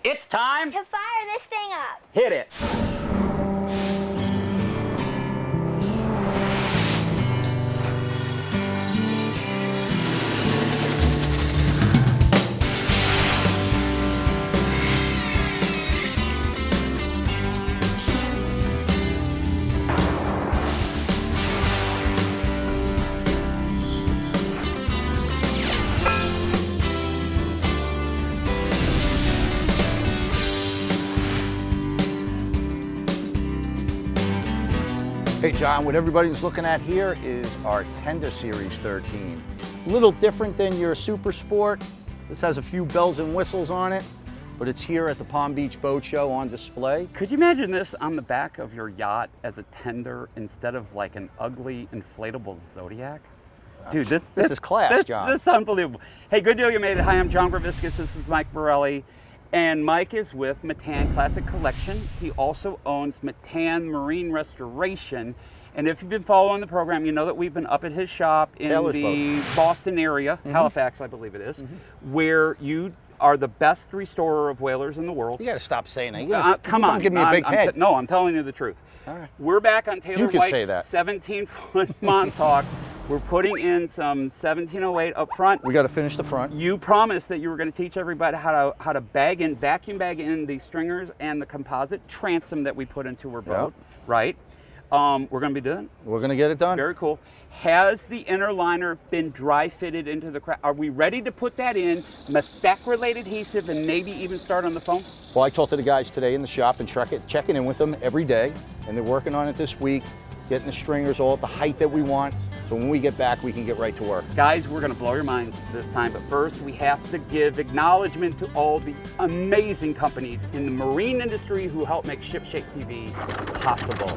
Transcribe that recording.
It's time to fire this thing up. Hit it. Hey John, what everybody's looking at here is our Tender Series 13. A little different than your Super Sport. This has a few bells and whistles on it, but it's here at the Palm Beach Boat Show on display. Could you imagine this on the back of your yacht as a tender instead of like an ugly inflatable Zodiac? Dude, this is class, John. This is unbelievable. Hey, good deal, you made it. Hi, I'm John Graviscus. This is Mike Borelli. And Mike is with Matan Classic Collection. He also owns Matan Marine Restoration. And if you've been following the program, you know that we've been up at his shop in the Boston area, Halifax, I believe it is, where you are the best restorer of whalers in the world. You got to stop saying that. Come on. Don't give me a big head. No, I'm telling you the truth. All right. We're back on Taylor You can White's say that. 17-foot Montauk. We're putting in some 1708 up front. We got to finish the front. You promised that you were going to teach everybody how to vacuum bag in the stringers and the composite transom that we put into her boat, right? We're going to be doing. We're going to get it done. Very cool. Has the inner liner been dry fitted into the craft? Are we ready to put that in, methacrylate adhesive, and maybe even start on the foam? Well, I talked to the guys today in the shop and checking in with them every day, and they're working on it this week, getting the stringers all at the height that we want. So when we get back, we can get right to work. Guys, we're going to blow your minds this time, but first we have to give acknowledgement to all the amazing companies in the marine industry who help make Ship Shape TV possible.